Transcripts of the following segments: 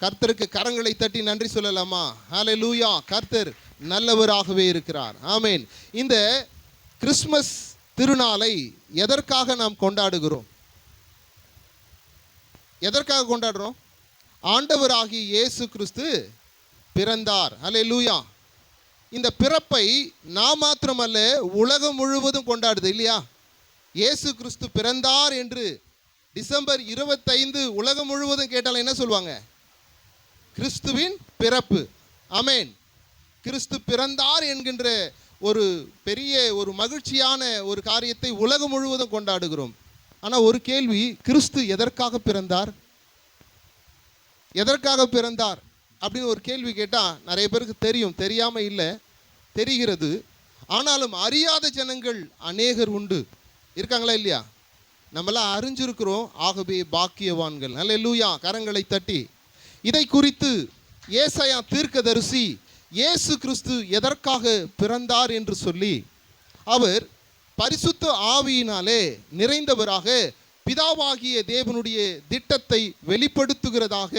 கர்த்தருக்கு கரங்களை தட்டி நன்றி சொல்லலாமா? ஹல்லேலூயா. கர்த்தர் நல்லவராகவே இருக்கிறார். ஆமேன். இந்த கிறிஸ்மஸ் திருநாளை எதற்காக நாம் கொண்டாடுகிறோம்? எதற்காக கொண்டாடுறோம்? ஆண்டவராகிய இயேசு கிறிஸ்து பிறந்தார். ஹல்லேலூயா. இந்த பிறப்பை நான் மாத்திரமல்ல, உலகம் முழுவதும் கொண்டாடுது இல்லையா? இயேசு கிறிஸ்து பிறந்தார் என்று டிசம்பர் 25 உலகம் முழுவதும் கேட்டாலும் என்ன சொல்லுவாங்க? கிறிஸ்துவின் பிறப்பு. ஆமேன். கிறிஸ்து பிறந்தார் என்கின்ற ஒரு பெரிய ஒரு மகிழ்ச்சியான ஒரு காரியத்தை உலகம் முழுவதும் கொண்டாடுகிறோம். ஆனால் ஒரு கேள்வி, கிறிஸ்து எதற்காக பிறந்தார்? எதற்காக பிறந்தார் அப்படின்னு ஒரு கேள்வி கேட்டால் நிறைய பேருக்கு தெரியும், தெரியாமல் இல்லை, தெரிகிறது. ஆனாலும் அறியாத ஜனங்கள் அநேகர் உண்டு. இருக்காங்களா இல்லையா? நம்மளாம் அறிஞ்சிருக்கிறோம், ஆகவே பாக்கியவான்கள். ஹல்லேலூயா. கரங்களை தட்டி இதை குறித்து ஏசாயா தீர்க்கதரிசி இயேசு கிறிஸ்து எதற்காக பிறந்தார் என்று சொல்லி அவர் பரிசுத்த ஆவியினாலே நிறைந்தவராக பிதாவாகிய தேவனுடைய திட்டத்தை வெளிப்படுத்துகிறதாக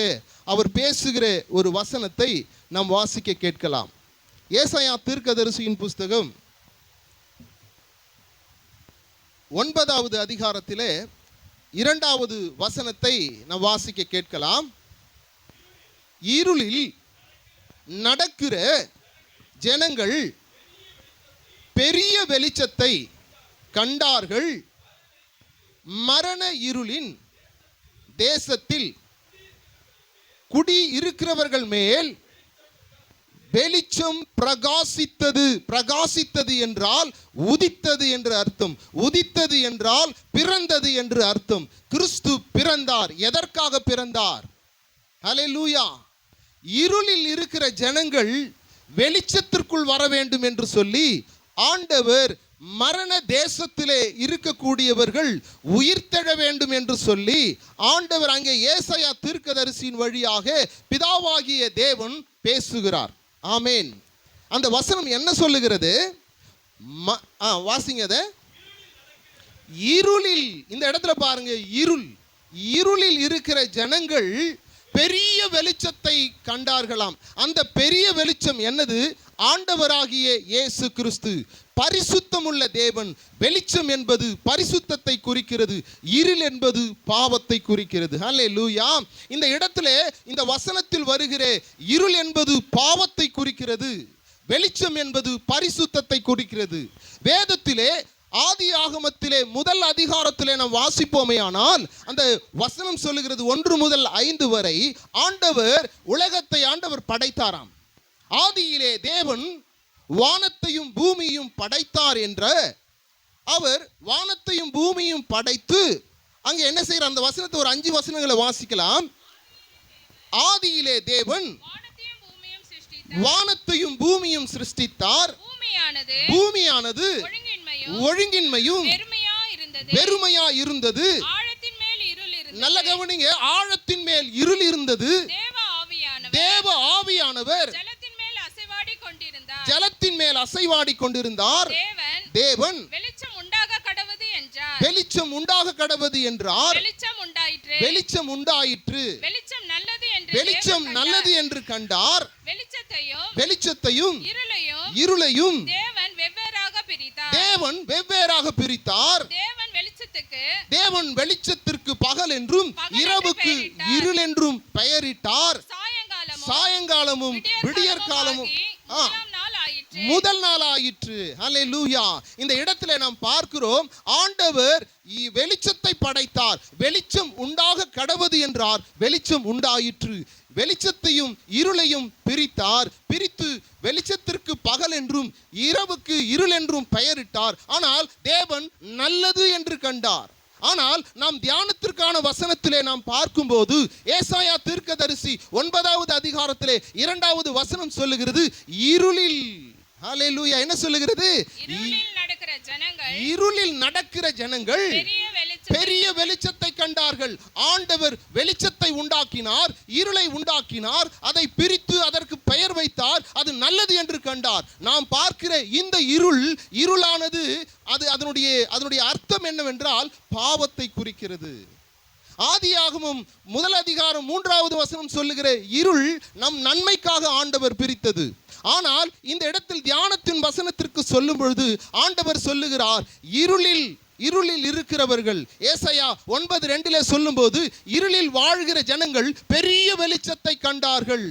அவர் பேசுகிற ஒரு வசனத்தை நாம் வாசிக்க கேட்கலாம். ஏசாயா தீர்க்கதரிசியின் புஸ்தகம் 9வது அதிகாரத்திலே 2வது வசனத்தை நாம் வாசிக்க கேட்கலாம். இருளில் நடக்கிற ஜனங்கள் பெரிய வெளிச்சத்தை கண்டார்கள், மரண இருளின் தேசத்தில் குடி இருக்கிறவர்கள் மேல் வெளிச்சம் பிரகாசித்தது. பிரகாசித்தது என்றால் உதித்தது என்று அர்த்தம். உதித்தது என்றால் பிறந்தது என்று அர்த்தம். கிறிஸ்து பிறந்தார். எதற்காக பிறந்தார்? ஹல்லேலூயா. இருளில் இருக்கிற ஜனங்கள் வெளிச்சத்திற்குள் வர வேண்டும் என்று சொல்லி ஆண்டவர் மரண தேசத்திலே இருக்கக்கூடியவர்கள் உயிர்த்தெழ வேண்டும் என்று சொல்லி ஆண்டவர் அங்கே ஏசாயா தீர்க்கதரிசியின் வழியாக பிதாவாகிய தேவன் பேசுகிறார். ஆமேன். அந்த வசனம் என்ன சொல்லுகிறது? வாசிங்க அதை. இருளில், இந்த இடத்துல பாருங்க, இருளில் இருக்கிற ஜனங்கள் பெரிய வெளிச்சத்தை கண்டார்களாம். அந்த பெரிய வெளிச்சம் என்னது? ஆண்டவராகிய இயேசு கிறிஸ்து. பரிசுத்தமுள்ள தேவன். வெளிச்சம் என்பது பரிசுத்தத்தை குறிக்கிறது, இருள் என்பது பாவத்தை குறிக்கிறது. ஹல்லேலூயா. இந்த இடத்துல இந்த வசனத்தில் வருகிற இருள் என்பது பாவத்தை குறிக்கிறது, வெளிச்சம் என்பது பரிசுத்தத்தை குறிக்கிறது. வேதத்திலே ஆதி ஆகமத்திலே 1 அதிகாரத்திலே நாம் வாசிப்போமேயானால் அந்த வசனம் சொல்லுகிறது 1 முதல் 5 வரை உலகத்தை ஆண்டவர் படைத்தாராம். ஆதியிலே தேவன் வானத்தையும் பூமியும் படைத்தார் என்ற அவர் வானத்தையும் பூமியும் படைத்து அங்கே என்ன செய்யறார்? அந்த வசனத்தை ஒரு 5 வசனங்களை வாசிக்கலாம். ஆதியிலே தேவன் வானத்தையும் பூமியும் சிருஷ்டித்தார். பூமியானது ஒழுங்கின்மையும் வெறுமையா இருந்தது. நல்ல கவனிங்க, ஆழத்தின் மேல் இருள் இருந்தது. தேவ ஆவியானவர் ஜலத்தின் மேல் அசைவாடி கொண்டிருந்தார். தேவன் வெளிச்சம் உண்டாக கடவது என்றார். வெளிச்சம் உண்டாயிற்று. வெளிச்சம் நல்லது என்று கண்டார். வெளிச்சத்தையும் இருளையும் தேவன் வெவ்வேறாக பிரித்தார். தேவன் வெளிச்சத்திற்கு பகல் என்றும் இரவுக்கு இருள் என்றும் பெயரிட்டார். சாயங்காலமும் விடியற்காலமும் முதல் நாள் ஆயிற்று. ஹல்லேலூயா. இந்த இடத்துல நாம் பார்க்கிறோம், ஆண்டவர் வெளிச்சத்தை படைத்தார். வெளிச்சம் உண்டாக கடவது என்றார். வெளிச்சம் உண்டாயிற்று. வெளிச்சத்தையும் இருளையும் பிரித்தார். பிரித்து வெளிச்சத்திற்கு பகல் என்றும் இரவுக்கு இருள் என்றும் பெயரிட்டார். ஆனால் தேவன் நல்லது என்று கண்டார். ஆனால் நாம் தியானத்திற்கான வசனத்திலே நாம் பார்க்கும்போது ஏசாயா தீர்க்கதரிசி 9வது அதிகாரத்திலே 2வது வசனம் சொல்லுகிறது, இருளில். ஹல்லேலூயா. என்ன சொல்லுகிறது? இருளில் நடக்கிற ஜனங்கள் பெரிய வெளிச்சத்தை கண்டார்கள். ஆண்டவர் வெளிச்சத்தை உண்டாக்கினார், இருளை உண்டாக்கினார், அதை பிரித்து அதற்கு பெயர் வைத்தார். அது நல்லது என்று கண்டார். நாம் பார்க்கிற இந்த இருளானது அதனுடைய அர்த்தம் என்னவென்றால் பாவத்தை குறிக்கிறது. ஆதியாகமம் 1:3 சொல்லுகிற இருள் நம் நன்மைக்காக ஆண்டவர் பிரித்தது. ஆனால் இந்த இடத்தில் தியானத்தின் வசனத்திற்கு சொல்லும் பொழுது ஆண்டவர் சொல்லுகிறார், இருளில் இருக்கிறவர்கள். ஏசாயா 9:2 சொல்லும்போது இருளில் வாழ்கிற ஜனங்கள் பெரிய வெளிச்சத்தை கண்டார்கள்.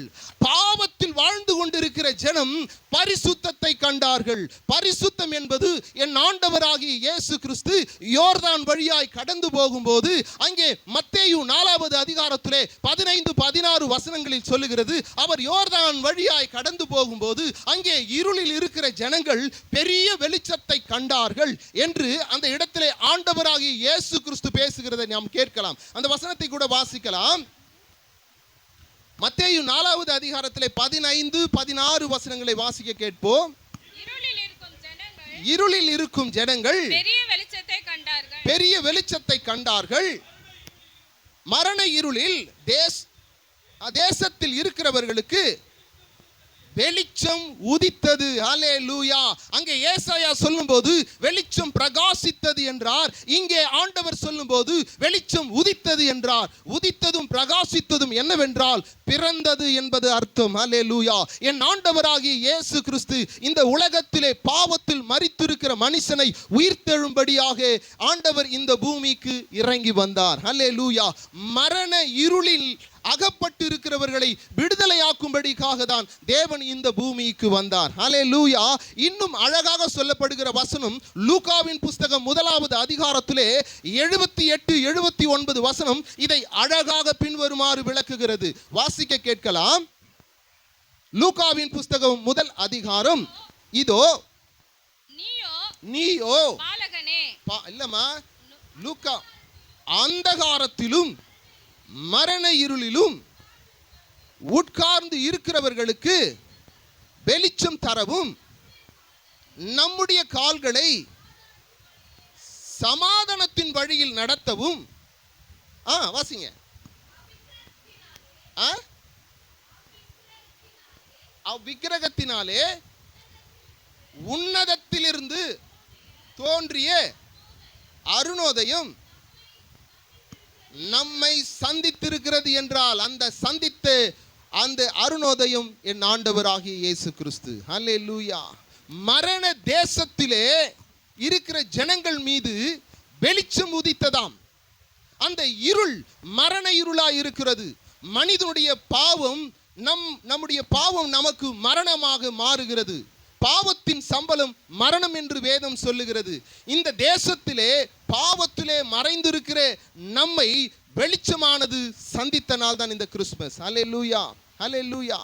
பாவத்தில் வாழ்ந்து கொண்டிருக்கிற ஜனம் பரிசுத்தத்தை கண்டார்கள். பரிசுத்தம் என்பது என் ஆண்டவராகிய இயேசு கிறிஸ்து யோர்தான் வழியாய் கடந்து போகும்போது அங்கே மத்தேயு 4:15 15-16 வசனங்களில் சொல்லுகிறது, அவர் யோர்தான் வழியாய் கடந்து போகும்போது அங்கே இருளில் இருக்கிற ஜனங்கள் பெரிய வெளிச்சத்தை கண்டார்கள் என்று அந்த இடத்தில் ஆண்டவராகிய இயேசு கிறிஸ்து பேசுகிறதை நாம் கேட்கலாம். அந்த வசனத்தை கூட வாசிக்கலாம். மத்தேயு 4:15 15-16 வசனங்களை வாசிக்க கேட்போம். இருளில் இருக்கும் ஜனங்கள் பெரிய வெளிச்சத்தை கண்டார்கள். மரண இருளில் தேசத்தில் இருக்கிறவர்களுக்கு வெளிச்சம் உதித்தது. ஹல்லேலூயா. அங்கே ஏசாயா சொல்லும்போது வெளிச்சம் பிரகாசித்தது என்றார். இங்கே ஆண்டவர் சொல்லும்போது வெளிச்சம் உதித்தது என்றார். உதித்ததும் பிரகாசித்ததும் என்னவென்றால் பிறந்தது என்பது அர்த்தம். ஹல்லேலூயா. என் ஆண்டவராகிய இயேசு கிறிஸ்து இந்த உலகத்திலே பாவத்தில் மரித்திருக்கிற மனுஷனை உயிர்த்தெழும்படியாக ஆண்டவர் இந்த பூமிக்கு இறங்கி வந்தார். ஹல்லேலூயா. மரண இருளில் அகப்பட்டு இருக்கிறவர்களை விடுதலையாக்கும்படிக்காக தான் தேவன் இந்த பூமிக்கு வந்தார். ஹல்லேலூயா. இன்னும் அழகாக சொல்லப்படுகிற வசனம் லூக்காவின் புஸ்தகம் 1:அதிகாரத்திலே 78-79 வசனம் இதை அழகாக பின்வருமாறு விளக்குகிறது. வாசிக்க கேட்கலாம். லூக்காவின் புஸ்தகம் 1 அதிகாரம். இதோ நீயோ இல்லம்மா, லூக்கா அந்தகாரத்திலும் மரண இருளிலும் உட்கார்ந்து இருக்கிறவர்களுக்கு வெளிச்சம் தரவும் நம்முடைய கால்களை சமாதானத்தின் வழியில் நடத்தவும். வாசிங்க. அவ்விக்கிரகத்தினாலே உன்னதத்திலிருந்து தோன்றிய அருணோதயம் நம்மை சந்தித்திருக்கிறது என்றால் அந்த அருணோதயம் என் ஆண்டவராகிய இயேசு கிறிஸ்து. ஹல்லேலூயா. மரண தேசத்திலே இருக்கிற ஜனங்கள் மீது வெளிச்சம் உதித்ததாம். அந்த இருள் மரண இருளாய் இருக்கிறது. மனிதனுடைய பாவம் நம்முடைய பாவம் நமக்கு மரணமாக மாறுகிறது. பாவத்தின் சம்பளம் மரணம் என்று வேதம் சொல்லுகிறது. இந்த தேசத்திலே பாவத்திலே மறைந்திருக்கிற நம்மை வெளிச்சமானது சந்தித்த நாள் தான் இந்த கிறிஸ்துமஸ். ஹல்லேலூயா, ஹல்லேலூயா,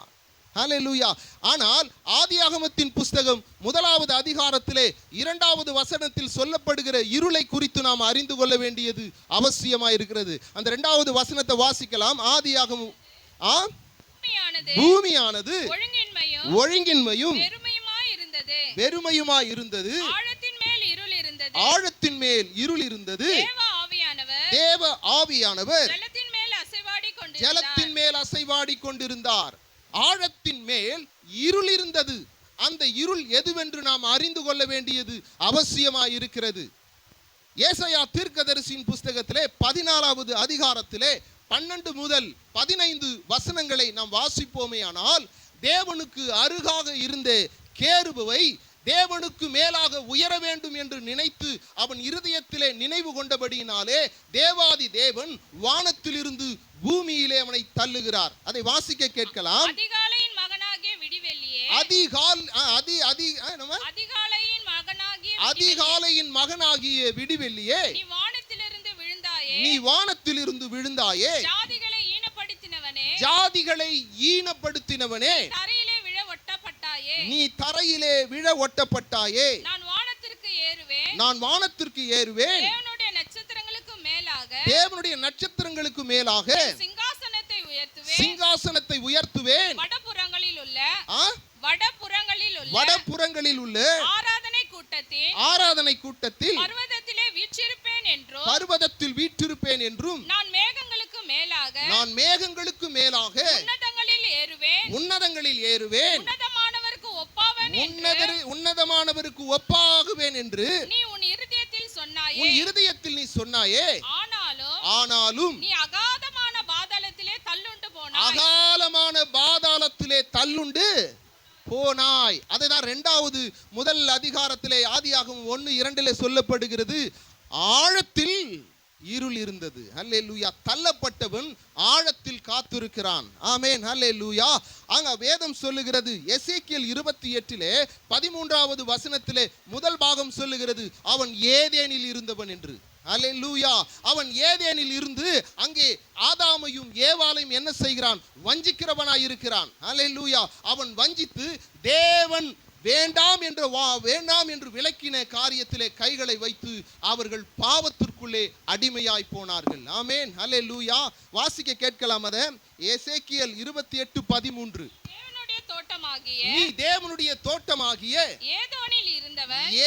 ஹல்லேலூயா. ஆனால் ஆதியாகமத்தின் புஸ்தகம் 1 அதிகாரத்திலே 2 வசனத்தில் சொல்லப்படுகிற இருளை குறித்து நாம் அறிந்து கொள்ள வேண்டியது அவசியமாயிருக்கிறது. அந்த 2 வசனத்தை வாசிக்கலாம். ஆதியாகமம் பூமியானது ஒழுங்கின்மையும் வெறுமையுமாய் இருந்தது. ஆழத்தின் மேல் இருள் இருந்தது. தேவ ஆவியானவர் ஜலத்தின் மேல் அசைவாடி கொண்டிருந்தார். ஆழத்தின் மேல் இருள் இருந்தது. அந்த இருள் எதுவென்று நாம் அறிந்து கொள்ள வேண்டியது அவசியமாய் இருக்கிறது. ஏசாயா தீர்க்கதரிசியின் புஸ்தகத்திலே 14 அதிகாரத்திலே 12 முதல் 15 வசனங்களை நாம் வாசிப்போமேயானால், தேவனுக்கு அருகாக இருந்த கேருபை தேவனுக்கு மேலாக உயர வேண்டும் என்று நினைத்து அவன் இருதயத்திலே நினைவு கொண்டபடியினாலே தேவாதி தேவன் வானத்திலிருந்து பூமியிலே அவனை தள்ளுகிறார். அதை வாசிக்க கேட்கலாம். அதிகாலையின் மகனாகிய விடிவெள்ளியே, அதிகாலையின் மகனாகிய விடிவெள்ளியே, நீ வானத்திலிருந்து விழுந்தாயே. ஜாதிகளை ஈனப்படுத்தினவனே, நீ தரையிலே விழ ஒட்டப்பட்டாயே. நான் வானத்திற்கு ஏறுவேன். தேவனுடைய நட்சத்திரங்களுக்கு மேலாக சிங்காசனத்தை உயர்த்துவேன். வடபுறங்களில் உள்ள ஆராதனை கூட்டத்தில் பர்வதத்தில் வீற்றிருப்பேன் என்றும், நான் மேகங்களுக்கு மேலாக உன்னதங்களில் ஏறுவேன். உன்னதமானவருக்கு ஒப்பாகுவேன் என்று உன் இருதயத்தில் நீ சொன்னாயே. ஆனாலும் நீ அகாதமான பாதாளத்திலே தள்ளுண்டு போனாய். அகாலமான பாதாளத்திலே தள்ளுண்டு போனாய். அதைதான் இரண்டாவது முதல் அதிகாரத்திலே ஆதியாகமம் 1:2 சொல்லப்படுகிறது. ஆழத்தில் இருள் இருந்தது. ஹல்லேலூயா. தள்ளப்பட்டவன் ஆழத்தில் காத்திருக்கிறான். ஆமென். ஹல்லேலூயா. அங்க வேதம் சொல்லுகிறது, எசேக்கியேல் 28 13வது வசனத்திலே முதல் பாகம் சொல்லுகிறது, அவன் ஏதேனில் இருந்தவன் என்று. ஹல்லேலூயா. அவன் ஏதேனில் இருந்து அங்கே ஆதாமையும் ஏவாளையும் என்ன செய்கிறான்? வஞ்சிக்கிறவனாய் இருக்கிறான். ஹல்லேலூயா. அவன் வஞ்சித்து தேவன் வேண்டாம் என்று விலக்கின காரியத்திலே கைகளை வைத்து அவர்கள் பாவத்திற்குள்ளே அடிமையாய் போனார்கள். ஆமென். ஹல்லேலூயா. வாசிக்க கேட்கலாம். அத எசேக்கியேல் 28:13. தேவனுடைய தோட்டமாகிய நீ தேவனுடைய தோட்டமாகிய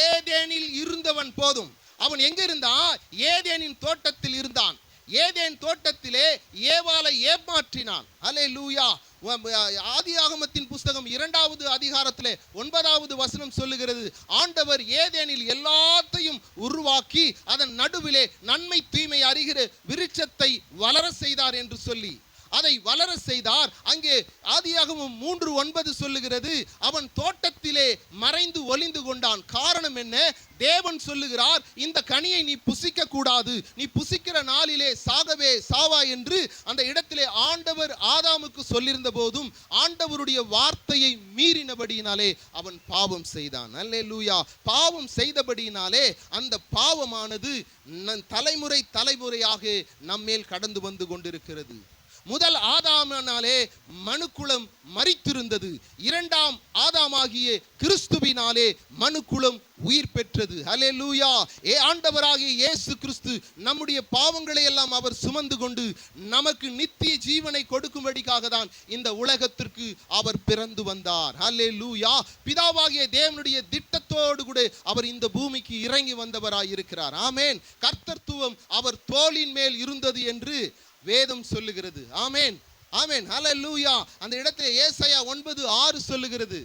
ஏதேனில் இருந்தவன். போதும். அவன் எங்க இருந்தான்? ஏதேனின் தோட்டத்தில் இருந்தான். ஏதேன் தோட்டத்திலே ஏவாளை ஏமாற்றினான். ஹல்லேலூயா. ஆதியாகமத்தின் புஸ்தகம் 2வது அதிகாரத்திலே 9வது வசனம் சொல்லுகிறது, ஆண்டவர் ஏதேனில் எல்லாத்தையும் உருவாக்கி அதன் நடுவிலே நன்மை தீமை அறிகிற விருட்சத்தை வளர செய்தார் என்று சொல்லி அதை வளர செய்தார். அங்கே ஆதியாகமம் 3:9 சொல்லுகிறது, அவன் தோட்டத்திலே மறைந்து ஒளிந்து கொண்டான். காரணம் என்ன? தேவன் சொல்லுகிறார், இந்த கனியை நீ புசிக்க கூடாது, நீ புசிக்கிற நாளிலே சாகவே சாவா என்று அந்த இடத்திலே ஆண்டவர் ஆதாமுக்கு சொல்லியிருந்த போதும் ஆண்டவருடைய வார்த்தையை மீறினபடியினாலே அவன் பாவம் செய்தான். அல்லேலூயா. பாவம் செய்தபடியினாலே அந்த பாவமானது தலைமுறையாக நம்மேல் கடந்து வந்து கொண்டிருக்கிறது. முதல் ஆதாமினாலே மனுக்குலம் மரித்திருந்தது. இரண்டாம் ஆதாமாகிய கிறிஸ்துவினாலே மனுக்குலம் உயிர் பெற்றது. ஹல்லேலூயா. ஆண்டவராகிய இயேசு கிறிஸ்து நம்முடைய பாவங்களை எல்லாம் அவர் சுமந்து கொண்டு நமக்கு நித்திய ஜீவனை கொடுக்கும்படிக்காக தான் இந்த உலகத்திற்கு அவர் பிறந்து வந்தார். ஹல்லேலூயா. பிதாவாகிய தேவனுடைய திட்டத்தோடு கூட அவர் இந்த பூமிக்கு இறங்கி வந்தவராய் இருக்கிறார். ஆமென். கர்த்தத்துவம் அவர் தோளின் மேல் இருந்தது என்று வேதம் சொல்லுகிறது. ஆமென். ஆமென். ஹல்லேலூயா. அந்த இடத்துல ஏசாயா 9:6 சொல்லுகிறது,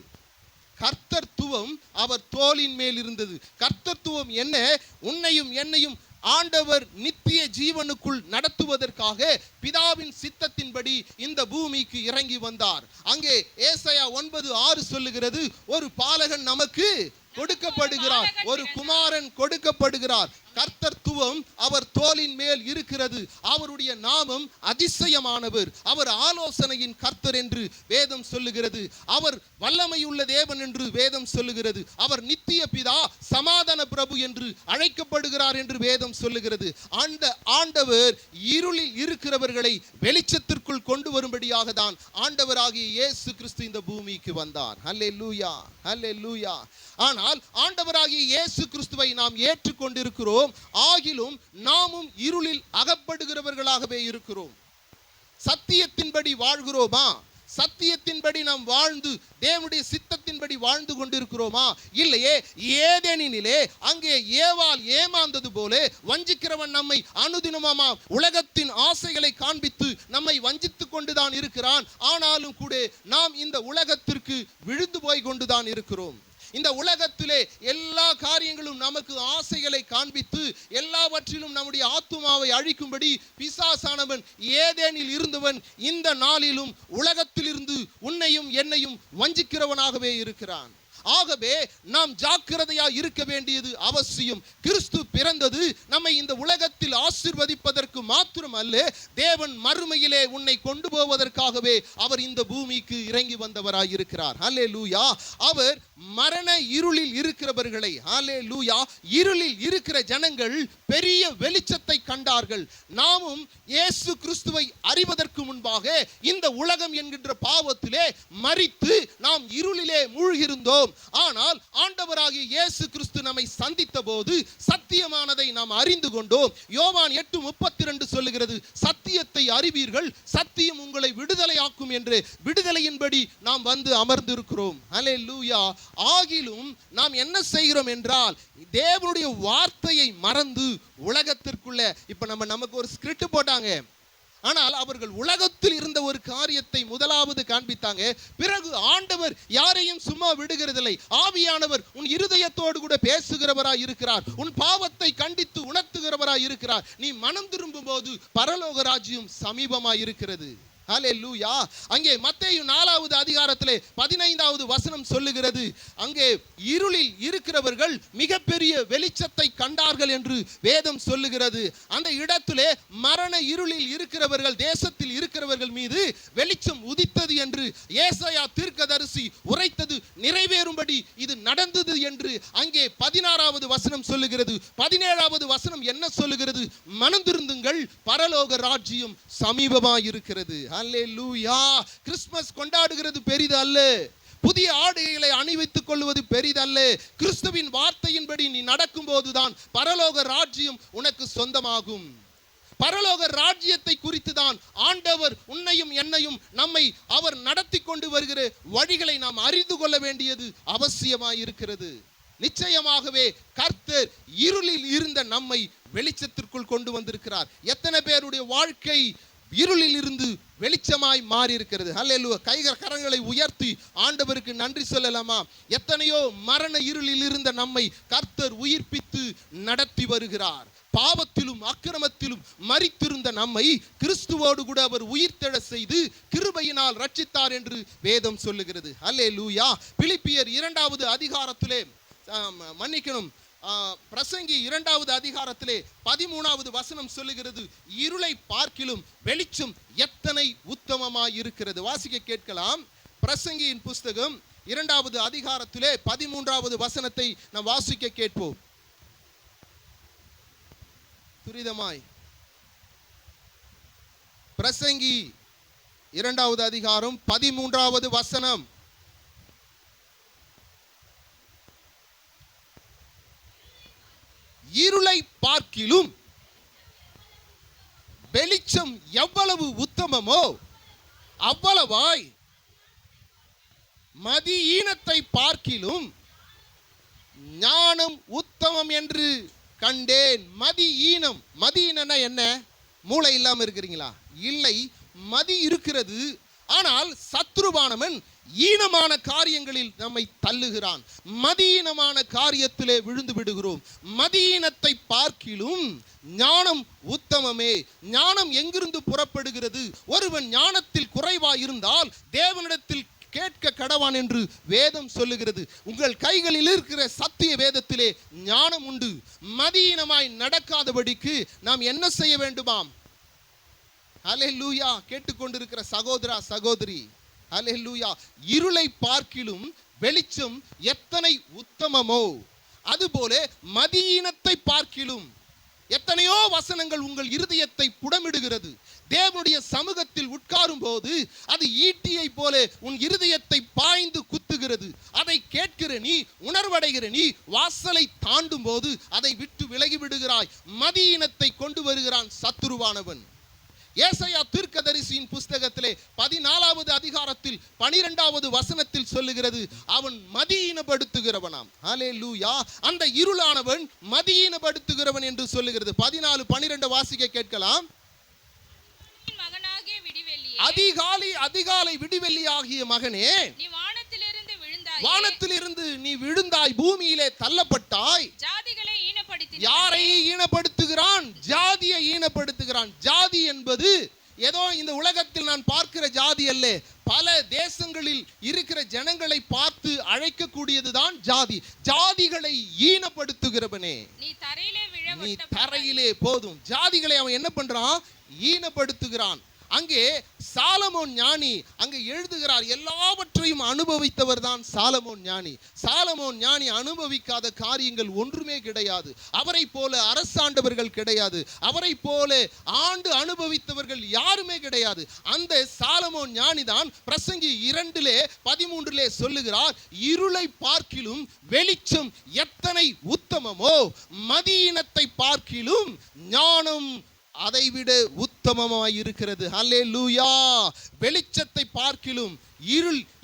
கர்த்தத்துவம் அவர் தோளின் மேல் இருந்தது. கர்த்தத்துவம் என்ன? உன்னையும் என்னையும் ஆண்டவர் நித்திய ஜீவனுக்குள் நடத்துவதற்காக பிதாவின் சித்தத்தின்படி இந்த பூமிக்கு இறங்கி வந்தார். அங்கே ஏசாயா 9:6 சொல்லுகிறது, ஒரு பாலகன் நமக்கு கொடுக்கப்படுகிறார், ஒரு குமாரன் கொடுக்கப்படுகிறார். கர்த்தத்துவம் அவர் தோளின் மேல் இருக்கிறது. அவருடைய நாமம் அதிசயமானவர், அவர் ஆலோசனையின் கர்த்தர் என்று வேதம் சொல்லுகிறது. அவர் வல்லமையுள்ள தேவன் என்று வேதம் சொல்லுகிறது. அவர் நித்திய பிதா, சமாதான பிரபு என்று அழைக்கப்படுகிறார் என்று வேதம் சொல்லுகிறது. அந்த ஆண்டவர் இருளில் இருக்கிறவர்களை வெளிச்சத்திற்குள் கொண்டு வரும்படியாக தான் ஆண்டவராகிய இயேசு கிறிஸ்து இந்த பூமிக்கு வந்தார். ஹல்லேலூயா. ஹல்லேலூயா. ஆனால் ஆண்டவராகிய இயேசு கிறிஸ்துவை நாம் ஏற்றுக்கொண்டிருக்கிறோம், ஆகிலும் நாமும் இருளில் அகப்படுகிறவர்களாகவே இருக்கிறோம். சத்தியத்தின்படி வாழ்கிறோமா? சத்தியத்தின்படி நாம் வாழ்ந்து தேவனுடைய சித்தத்தின்படி வாழ்ந்து கொண்டிருக்கிறோமா? இல்லையே. ஏதேனிலே அங்கே ஏவாள் ஏமாந்தது போல வஞ்சிக்கிறவன் நம்மை அனுதினமா உலகத்தின் ஆசைகளை காண்பித்து நம்மை வஞ்சித்துக் கொண்டுதான் இருக்கிறான். ஆனாலும் கூட நாம் இந்த உலகத்திற்கு விழுந்து போய் கொண்டுதான் இருக்கிறோம். இந்த உலகத்திலே எல்லா காரியங்களும் நமக்கு ஆசைகளை காண்பித்து எல்லாவற்றிலும் நம்முடைய ஆத்துமாவை அழிக்கும்படி பிசாசானவன் ஏதேனில் இருந்தவன் இந்த நாளிலும் உலகத்திலிருந்து உன்னையும் என்னையும் வஞ்சிக்கிறவனாகவே இருக்கிறான். ஆகவே நாம் ஜாக்கிரதையா இருக்க வேண்டியது அவசியம். கிறிஸ்து பிறந்தது நம்மை இந்த உலகத்தில் ஆசீர்வதிப்பதற்கு மாத்திரம் அல்ல, தேவன் மறுமையிலே உன்னை கொண்டு போவதற்காகவே அவர் இந்த பூமிக்கு இறங்கி வந்தவராய் இருக்கிறார். ஹல்லேலூயா. அவர் மரண இருளில் இருக்கிறவர்களை, ஹல்லேலூயா, இருளில் இருக்கிற ஜனங்கள் பெரிய வெளிச்சத்தை கண்டார்கள். நாமும் இயேசு கிறிஸ்துவை அறிவதற்கு முன்பாக இந்த உலகம் என்கின்ற பாவத்திலே மரித்து நாம் இருளிலே மூழ்கியிருந்தோம். ஆனால் ஆண்டவராகிய இயேசு கிறிஸ்து நம்மை சந்தித்த போது சத்தியமானதை நாம் அறிந்து கொண்டோம். யோவான் 8:32 சொல்லுகிறது, சத்தியத்தை அறிவீர்கள், சத்தியம் உங்களை விடுதலையாக்கும் என்று விடுதலையின்படி நாம் வந்து அமர்ந்திருக்கிறோம். ஹல்லேலூயா. ஆகிலும் நாம் என்ன செய்கிறோம் என்றால் தேவனுடைய வார்த்தையை மறந்து உலகத்திற்குள்ள இப்ப நமக்கு ஒரு ஸ்கிரிப்ட் போட்டாங்க, ஆனால் அவர்கள் உலகத்தில் இருந்த ஒரு காரியத்தை முதலாவது காண்பித்தாங்க. பிறகு ஆண்டவர் யாரையும் சும்மா விடுகிறதில்லை. ஆவியானவர் உன் இருதயத்தோடு கூட பேசுகிறவராய் இருக்கிறார். உன் பாவத்தை கண்டித்து உணர்த்துகிறவராய் இருக்கிறார். நீ மனம் திரும்பும் போது பரலோக ராஜ்யம் சமீபமாய் இருக்கிறது. ஹல்லேலூயா. அங்கே மத்தேயு 4வது அதிகாரத்திலே 15வது வசனம் சொல்லுகிறது, அங்கே இருளில் இருக்கிறவர்கள் மிகப்பெரிய வெளிச்சத்தை கண்டார்கள் என்று வேதம் சொல்லுகிறது. அந்த இடத்திலே மரண இருளில் இருக்கிறவர்கள், தேசத்தில் இருக்கிறவர்கள் மீது வெளிச்சம் உதித்தது என்று ஏசாயா தீர்க்கதரிசி உரைத்தது நிறைவேறும்படி இது நடந்தது என்று அங்கே 16வது வசனம் சொல்லுகிறது. 17வது வசனம் என்ன சொல்லுகிறது? மனம் திருந்துங்கள், பரலோக ராஜ்யம் சமீபமாய் இருக்கிறது. அல்லேலூயா. கிறிஸ்மஸ் கொண்டாடுகிறது பெரிதல்ல, புதிய ஆடைகளை அணிவித்துக் கொள்வது பெரிதல்ல. கிறிஸ்துவின் வார்த்தையின்படி நீ நடக்கும் போதுதான் பரலோக ராஜ்யம் உனக்கு சொந்தமாகும். பரலோக ராஜ்யத்தை குறித்து தான் ஆண்டவர் உன்னையும் என்னையும் நம்மை அவர் நடத்தி கொண்டு வருகிற வழிகளை நாம் அறிந்து கொள்ள வேண்டியது அவசியமாய் இருக்கிறது. நிச்சயமாகவே கர்த்தர் இருளில் இருந்த நம்மை வெளிச்சத்திற்குள் கொண்டு வந்திருக்கிறார். எத்தனை பேருடைய வாழ்க்கை இருளில் இருந்து வெளிச்சமாய் மாறி இருக்கிறது. ஹல்லேலூயா. கரங்களை உயர்த்தி ஆண்டவருக்கு நன்றி சொல்லலாமா? எத்தனையோ மரண இருளில் இருந்த நம்மை கர்த்தர் உயிர்ப்பித்து நடத்தி வருகிறார். பாவத்திலும் அக்கிரமத்திலும் மரித்திருந்த நம்மை கிறிஸ்துவோடு கூட அவர் உயிர்த்தெழ செய்து கிருபையினால் ரட்சித்தார் என்று வேதம் சொல்லுகிறது. ஹல்லேலூயா. பிலிப்பியர் 2வது அதிகாரத்திலே மன்னிக்கணும், பிரசங்கி 2வது அதிகாரத்திலே 13வது வசனம் சொல்லுகிறது, இருளை பார்க்கிலும் வெளிச்சம் எத்தனை உத்தமமாய் இருக்கிறது. வாசிக்க கேட்கலாம். பிரசங்கியின் புஸ்தகம் 2வது அதிகாரத்திலே 13வது வசனத்தை நாம் வாசிக்க கேட்போம். துரிதமாய் பிரசங்கி 2வது அதிகாரம் 13வது வசனம். இருளை பார்க்கிலும் வெளிச்சம் எவ்வளவு உத்தமமோ அவ்வளவாய் மதியீனத்தை பார்க்கிலும் ஞானம் உத்தமம் என்று கண்டேன். மதியீனம், மதியீனம்னா என்ன? மூளை இல்லாம இருக்கிறீங்களா? இல்லை, மதி இருக்கிறது. ஆனால் சத்ருவானவன் ஈனமான காரியங்களில் நம்மை தள்ளுகிறான். மதியீனமான காரியத்திலே விழுந்து விடுகிறோம். மதியீனத்தை பார்க்கிலும் ஞானம் உத்தமமே. ஞானம் எங்கிருந்து புறப்படுகிறது? ஒருவன் ஞானத்தில் குறைவாய் இருந்தால் தேவனிடத்தில் கேட்க கடவான் என்று வேதம் சொல்லுகிறது. உங்கள் கைகளில் இருக்கிற சத்திய வேதத்திலே ஞானம் உண்டு. மதியீனமாய் நடக்காதபடிக்கு நாம் என்ன செய்ய வேண்டுமாம்? அல்லேலூயா. கேட்டுக்கொண்டிருக்கிற சகோதரா சகோதரி, அல்லேலூயா. இருளை பார்க்கிலும் வெளிச்சம் எத்தனை உத்தமமோ அதுபோல மதியீனத்தை பார்க்கிலும். எத்தனையோ வசனங்கள் உங்கள் இருதயத்தை புடமிடுகிறது. தேவனுடைய சமூகத்தில் உட்காரும் போது அது ஈட்டியை போல உன் இருதயத்தை பாய்ந்து குத்துகிறது. அதை கேட்கிற நீ, உணர்வடைகிற நீ, வாசலை தாண்டும் போது அதை விட்டு விலகி விடுகிறாய். மதியீனத்தை கொண்டு வருகிறான் சத்துருவானவன். ஏசாயா தீர்க்கதரிசியின் புஸ்தகத்திலே 14வது அதிகாரத்தில் 12வது வசனத்தில் சொல்லுகிறது, அவன் மதியீனப்படுத்துகிறவனாம். ஹல்லேலூயா. அந்த இருளானவன் மதியீனப்படுத்துகிறவன் என்று சொல்லுகிறது. 14-12 வாசிக்க கேட்கலாம். அதிகாலை விடிவெள்ளியாகிய மகனே, நீ வானத்திலிருந்து நீ விழுந்தாய், பூமியிலே தள்ளப்பட்டாய். ஜாதிகளை ஈனப்படுத்தினாய். யாரை ஈனப்படுத்துகிறான்? ஜாதியை ஈனப்படுத்துகிறான். ஜாதி என்பது ஏதோ இந்த உலகத்தில் நான் பார்க்கிற ஜாதி அல்ல. பல தேசங்களில் இருக்கிற ஜனங்களை பார்த்து அழைக்கக்கூடியதுதான் ஜாதி. ஜாதிகளை ஈனப்படுத்துகிறவனே, நீ தரையிலே போதும். ஜாதிகளை அவன் என்ன பண்றான்? ஈனப்படுத்துகிறான். அங்கே சாலமோன் ஞானி அங்கே எழுதுகிறார். எல்லாவற்றையும் அனுபவித்தவர் தான் சாலமோன் ஞானி. சாலமோன் ஞானி அனுபவிக்காத காரியங்கள் ஒன்றுமே கிடையாது. அவரை போல அரசாண்டவர்கள் கிடையாது. அவரை போல ஆண்டு அனுபவித்தவர்கள் யாருமே கிடையாது. அந்த சாலமோன் ஞானி தான் பிரசங்கி 2:13 சொல்லுகிறார், இருளை பார்க்கிலும் வெளிச்சம் எத்தனை உத்தமமோ மதியீனத்தை பார்க்கிலும் ஞானம் அதைவிட உத்தமமாய் இருக்கிறது. ஹல்லேலூயா. வெளிச்சத்தை பார்க்கிலும்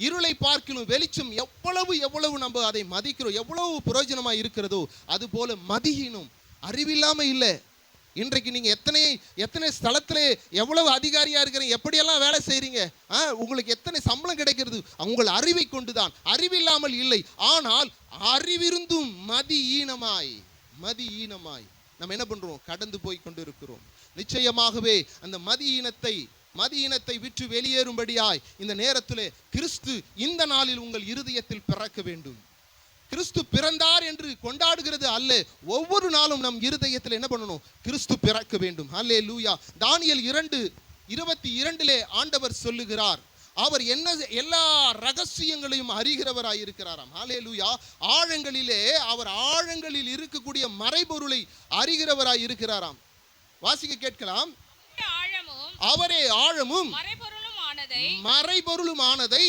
இருளை பார்க்கிலும் வெளிச்சம் எவ்வளவு நம்ம அதை மதிக்கிறோம், எவ்வளவு பிரயோஜனமாய் இருக்கிறதோ அது போல மதியீனம் அறிவில்லாம இல்லை. இன்றைக்கு நீங்க எத்தனை ஸ்தலத்திலே எவ்வளவு அதிகாரியா இருக்கிறீங்க, எப்படியெல்லாம் வேலை செய்றீங்க, உங்களுக்கு எத்தனை சம்பளம் கிடைக்கிறது, உங்கள் அறிவை கொண்டுதான். அறிவில்லாமல் இல்லை, ஆனால் அறிவிருந்தும் மதி ஈனமாய் நம்ம என்ன பண்றோம், கடந்து போய் கொண்டு இருக்கிறோம். நிச்சயமாகவே அந்த மதியீனத்தை விற்று வெளியேறும்படியாய் இந்த நேரத்திலே கிறிஸ்து இந்த நாளில் உங்கள் இருதயத்தில் பிறக்க வேண்டும். கிறிஸ்து பிறந்தார் என்று கொண்டாடுகிறது அல்ல, ஒவ்வொரு நாளும் நம் இருதயத்தில் என்ன பண்ணணும், கிறிஸ்து பிறக்க வேண்டும். அல்லேலூயா. தானியேல் 2:22 ஆண்டவர் சொல்லுகிறார், அவர் எல்லா ரகசியங்களையும் அறிகிறவராய் இருக்கிறாராம். அல்லேலூயா. அவர் ஆழங்களில் இருக்கக்கூடிய மறைபொருளை அறிகிறவராய் இருக்கிறாராம். வாசிக்க கேட்கலாம். அவரே ஆழமும் மறைபொருளுமானதை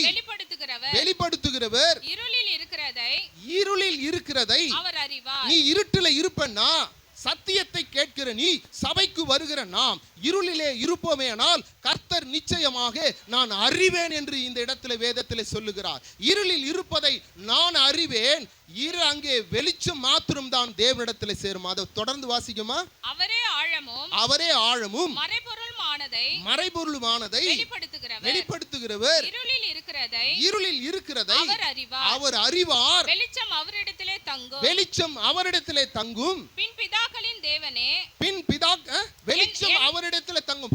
வெளிப்படுத்துகிறவர். இருளில் இருக்கிறதை நீ இருட்டில் இருப்பன்னா, சத்தியத்தை கேட்கிற நீ, சபைக்கு வருகிற நாம் இருளிலே இருப்போமேனால் கர்த்தர் நிச்சயமாக நான் அறிவேன் என்று இந்த இடத்துல வேதத்திலே சொல்லுகிறார். இருளில் இருப்பதை நான் அறிவேன், அங்கே வெளிச்சம் மாத்திரம் தான் தேவனிடத்திலே சேரும். அதை தொடர்ந்து வாசிக்குமா. அவரே ஆழமும் மறைபொருளுமானதை வெளிப்படுத்துகிறவர். இருளில் இருக்கிறதை அவர் அறிவார். வெளிச்சம் அவரிடத்திலே தங்கும். வெளிச்சம் அவரிடத்தில் தங்கும்.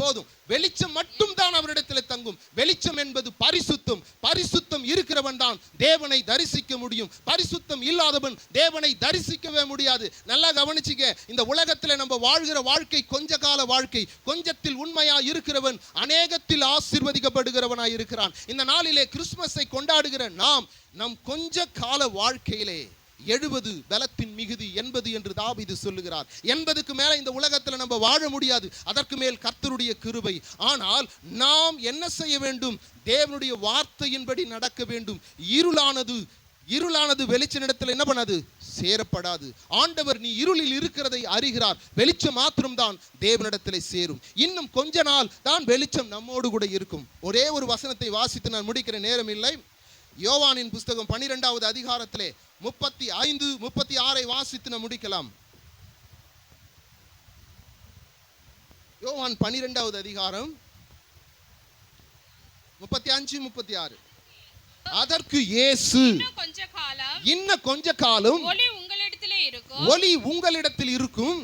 போதும், வெளிச்சம் மட்டும் தான் அவரிடத்தில் தங்கும். வெளிச்சம் என்பது பரிசுத்தம் இருக்கிறவன் தான் தேவனை தரிசிக்க முடியும். பரிசுத்தம் இல்லாதவன் தேவனை தரிசிக்கவே முடியாது. நல்லா கவனிச்சுக்க. இந்த உலகத்தில் நம்ம வாழ்கிற வாழ்க்கை கொஞ்ச கால வாழ்க்கை. கொஞ்சத்தில் உண்மையா இருக்கிறவன் அநேகத்தில் ஆசீர்வதிக்கப்படுகிறவனாய் இருக்கிறான். இந்த நாளிலே கிறிஸ்துமஸை கொண்டாடுகிற நம் கொஞ்ச கால வாழ்க்கையிலே 70 பலத்தின் மிகுதி 80 என்று தாவீது சொல்லுகிறார். 80க்கு மேல இந்த உலகத்தில் நம்ம வாழ முடியாது. அதற்கு மேல் கர்த்தருடைய கிருபை. ஆனால் நாம் என்ன செய்ய வேண்டும், தேவனுடைய வார்த்தையின்படி நடக்க வேண்டும். இருளானது வெளிச்சனிடத்தில் என்ன பண்ணாது, சேரப்படாது. ஆண்டவர் நீ இருளில் இருக்கிறதை அறிகிறார். வெளிச்சம் மாத்திரம் தான் தேவனிடத்திலே சேரும். இன்னும் கொஞ்ச நாள் தான் வெளிச்சம் நம்மோடு கூட இருக்கும். ஒரே ஒரு வசனத்தை வாசித்து நான் முடிக்கிற நேரம் இல்லை. யோவானின் புஸ்தகம் 12வது அதிகாரத்திலே 35, 36 வாசித்து நாம் முடிக்கலாம். யோவான் 12வது அதிகாரம் 35, 36. அதற்கு இயேசு, இன்னும் கொஞ்ச காலம் ஒளி உங்களிடத்தில் இருக்கும்,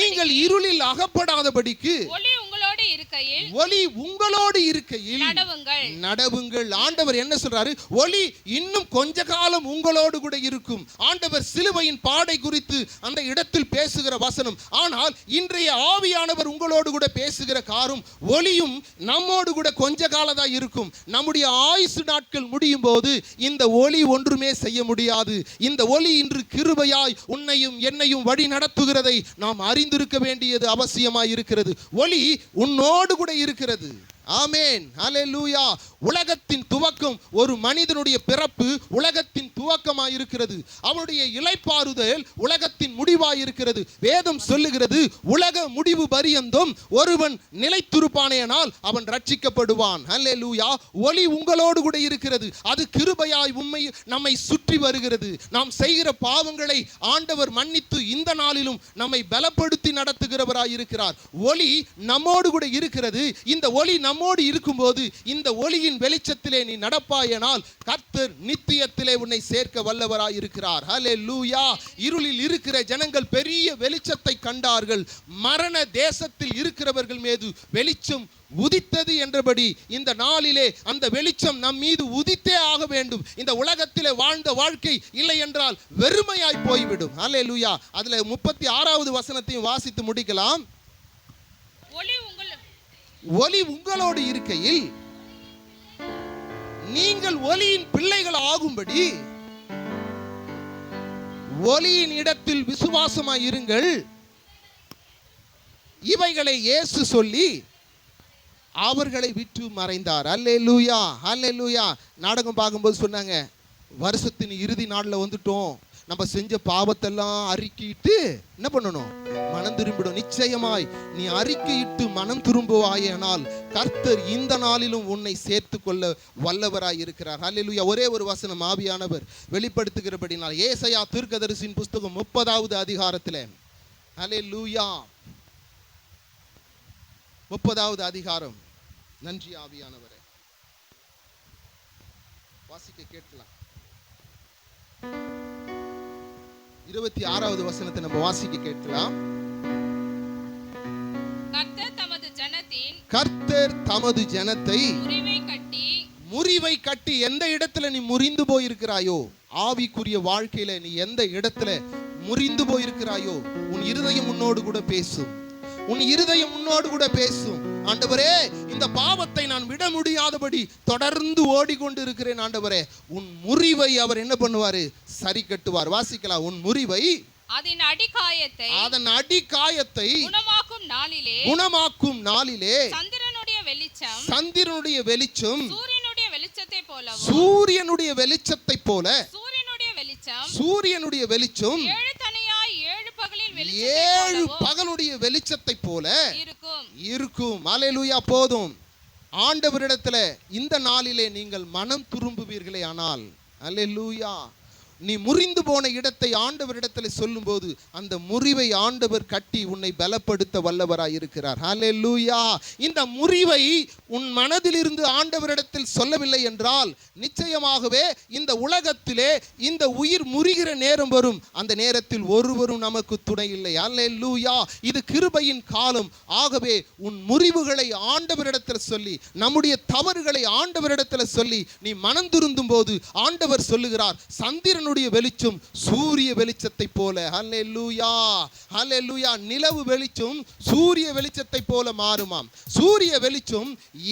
நீங்கள் இருளில் அகப்படாதபடிக்கு ஒளி உங்களோடு இருக்கையில் நடவுங்கள். ஆண்டவர் என்ன சொல்றாரு, ஒளி இன்னும் கொஞ்ச காலம் உங்களோடு கூட இருக்கும். ஆண்டவர் சிலுவையின் பாடை குறித்து அந்த இடத்தில் பேசுகிற வசனம். ஆனால் இன்றைய ஆவியானவர் உங்களோடு கூட பேசுகிற காரும் ஒளியும் நம்மோடு கூட கொஞ்ச காலதா இருக்கும். நம்முடைய ஆயுசு நாட்கள் முடியும் போது இந்த ஒளி ஒன்றுமே செய்ய முடியாது. இந்த ஒளி இன்று கிருபையாய் உன்னையும் என்னையும் வழி நடத்துகிறதை நாம் அறிந்திருக்க வேண்டியது அவசியமாய் இருக்கிறது. ஒளி உன்னோடு கூட இருக்கிறது. ஆமென், ஹல்லேலூயா. உலகத்தின் துவக்கம், ஒரு மனிதனுடைய பிறப்பு உலகத்தின் துவக்கமாய் இருக்கிறது. அவனுடைய இளைப்பாறுதல் உலகத்தின் முடிவாய் இருக்கிறது. வேதம் சொல்லுகிறது, உலக முடிவு பரியந்தம் ஒருவன் நிலைத்திருப்பானேனால் அவன் ரட்சிக்கப்படுவான். ஹல்லேலூயா. ஒளி உங்களோடு கூட இருக்கிறது. அது கிருபையாய் நம்மை சுற்றி வருகிறது. நாம் செய்கிற பாவங்களை ஆண்டவர் மன்னித்து இந்த நாளிலும் நம்மை பலப்படுத்தி நடத்துகிறவராய் இருக்கிறார். ஒளி நம்மோடு கூட இருக்கிறது. இந்த ஒளி நம்மோடு இருக்கும்போது இந்த ஒளியின் வெளிச்சத்திலே நீ நடப்பாயனால் கர்த்தர் நித்தியத்திலே உன்னை சேர்க்க வல்லவராய் இருக்கிறார். ஹல்லேலூயா. இருளில் இருக்கிற ஜனங்கள் பெரிய வெளிச்சத்தை கண்டார்கள். மரண தேசத்தில் இருக்கிறவர்கள் மீது வெளிச்சம் உதித்தது என்றபடி இந்த நாளிலே அந்த வெளிச்சம் நம் மீது உதித்தே ஆக வேண்டும். இந்த உலகத்திலே வாழ்ந்த வாழ்க்கை இல்லை என்றால் வெறுமையாய் போய்விடும். ஹல்லேலூயா. அதுல 36வது வசனத்தையும் வாசித்து முடிக்கலாம். ஒளி உங்களோடு இருக்கையில் நீங்கள் ஒளியின் பிள்ளைகள் ஆகும்படி ஒளியின் இடத்தில் விசுவாசமாய் இருங்கள். இவைகளை இயேசு சொல்லி அவர்களை விட்டு மறைந்தார். அல்லேலூயா, அல்லேலூயா. நாடகம் பார்க்கும்போது சொன்னாங்க, வருஷத்தின் இறுதி நாளில் வந்துட்டோம், நம்ம செஞ்ச பாவத்தெல்லாம் அறிக்கையிட்டு என்ன பண்ணணும், மனம் திரும்பிடும். நிச்சயமாய் நீ அறிக்கையிட்டு மனம் திரும்புவாயானால் கர்த்தர் இந்த நாளிலும் உன்னை சேர்த்து கொள்ள வல்லவராய் இருக்கிறார். ஹல்லேலூயா. ஒரே ஒரு வசனம் ஆவியானவர் வெளிப்படுத்துகிறபடினால் ஏசாயா தீர்க்கதரிசியின் புஸ்தகம் 30வது அதிகாரத்தில் ஹல்லேலூயா. 30வது அதிகாரம். நன்றி ஆவியானவரே. வாசிக்க கேட்கலாம். 26வது வசனத்தை நம்ம வாசிக்க கேட்கலாம். கர்த்தர் தமது ஜனத்தை முறிவை கட்டி எந்த இடத்துல நீ முறிந்து போயிருக்கிறாயோ, ஆவிக்குரிய வாழ்க்கையில நீ எந்த இடத்துல முறிந்து போயிருக்கிறாயோ, உன் இருதயம் உன்னோடு கூட பேசும். உன் இருதயம் உன்னோடு கூட பேசும். ஆண்டவரே, இந்த பாவத்தை நான் விட முடியாதபடி தொடர்ந்து ஓடிக்கொண்டு இருக்கிறேன். ஆண்டவரே, உன் முறிவை அவர் என்ன பண்ணுவாரு? சரி கட்டுவார். வாசிக்கலாம். உன் முறிவை, அதன் அடிகாயத்தை குணமாக்கும் நாளிலே சந்திரனுடைய வெளிச்சம் சூரியனுடைய வெளிச்சத்தை போல சூரியனுடைய வெளிச்சம் 7 பகலுடைய வெளிச்சத்தை போல இருக்கும். அல்லேலூயா. போதும். ஆண்டவரிடத்துல இந்த நாளிலே நீங்கள் மனம் திரும்புவீர்களே ஆனால், அல்லேலூயா, நீ முறிந்து போன இடத்தை ஆண்டவரிடத்தில் சொல்லும்போது அந்த முறிவை ஆண்டவர் கட்டி உன்னை பலப்படுத்த வல்லவராய் இருக்கிறார். ஹல்லேலூயா. இந்த முறிவை உன் மனதிலிருந்து ஆண்டவரிடத்தில் சொல்லவில்லை என்றால் நிச்சயமாகவே இந்த உலகத்திலே இந்த உயிர் முறிகிற நேரம் வரும். அந்த நேரத்தில் ஒருவரும் நமக்கு துணை இல்லை. ஹல்லேலூயா. இது கிருபையின் காலம். ஆகவே உன் முறிவுகளை ஆண்டவரிடத்தில் சொல்லி, நம்முடைய தவறுகளை ஆண்டவரிடத்தில் சொல்லி நீ மனம் திருந்தும் போது ஆண்டவர் சொல்லுகிறார், சந்திரன் வெளிச்சம் சூரிய வெளிச்சத்தை போல. ஹல்லேலூயா. ஹல்லேலூயா. நிலவு வெளிச்சம் சூரிய வெளிச்சத்தை போல மாறுமாம். சூரிய வெளிச்சம்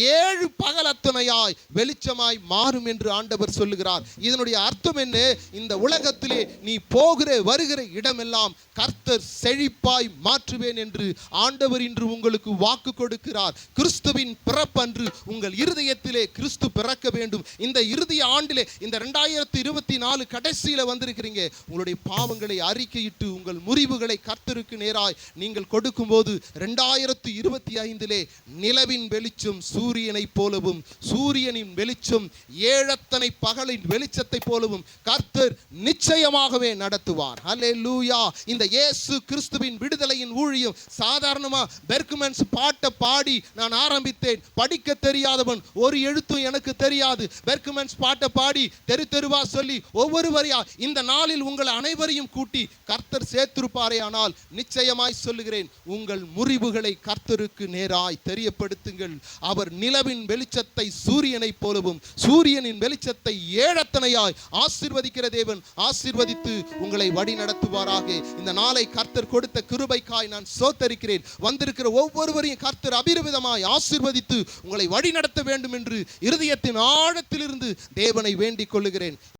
7 பகல் அத்தனையாய் வெளிச்சமாய் மாறும் என்று ஆண்டவர் சொல்லுகிறார். இதனுடைய அர்த்தம் என்ன? இந்த உலகத்திலே நீ போகிற வருகிற இடமெல்லாம் கர்த்தர் செழிப்பாய் மாற்றுவேன் என்று ஆண்டவர் இன்று உங்களுக்கு வாக்கு கொடுக்கிறார். கிறிஸ்துவின் பிறப்பன்று உங்கள் இருதயத்திலே கிறிஸ்து பிறக்க வேண்டும். இந்த இறுதி ஆண்டிலே, இந்த 2024 கடைசியில வந்திருக்கிறீங்க. உங்களுடைய பாவங்களை அறிக்கையிட்டு உங்கள் முறிவுகளை கர்த்தருக்கு நேராய் நீங்கள் கொடுக்கும்போது 2025 நிலவின் வெளிச்சம் சூரியனை போலவும், சூரியனின் வெளிச்சம் 7 பகலின் வெளிச்சத்தை போலவும் கர்த்தர் நிச்சயமாகவே நடத்துவார். ஹல்லேலூயா. இந்த இயேசு கிறிஸ்துவின் விடுதலையின் ஊழியம் சாதாரணமா பெர்க்மன்ஸ் பாட்டை பாடி நான் ஆரம்பித்தேன். படிக்க தெரியாதவன், ஒரு எழுத்தும் எனக்கு தெரியாது, பெர்க்மன்ஸ் பாட்டை பாடி தெரு தெருவா சொல்லி ஒவ்வொரு வரியா இந்த நாளில் உங்கள் அனைவரையும் கூட்டி கர்த்தர் சேர்த்திருப்பாரே. ஆனால் நிச்சயமாய் சொல்லுகிறேன், உங்கள் முறிவுகளை கர்த்தருக்கு நேராய் தெரியப்படுத்துங்கள். அவர் நிலவின் வெளிச்சத்தை சூரியனை போலவும், சூரியனின் வெளிச்சத்தை 7 ஆசீர்வதிக்கிற தேவன் ஆசீர்வதித்து உங்களை வழி நடத்துவாராக. இந்த நாளை கர்த்தர் கொடுத்த கிருபைக்காய் நான் ஸ்தோத்தரிக்கிறேன். வந்திருக்கிற ஒவ்வொருவரையும் கர்த்தர் அபிரிவிதமாய் ஆசீர்வதித்து உங்களை வழி நடத்த வேண்டும் என்று இருதயத்தின் ஆழத்திலிருந்து தேவனை வேண்டிக் கொள்ளுகிறேன்.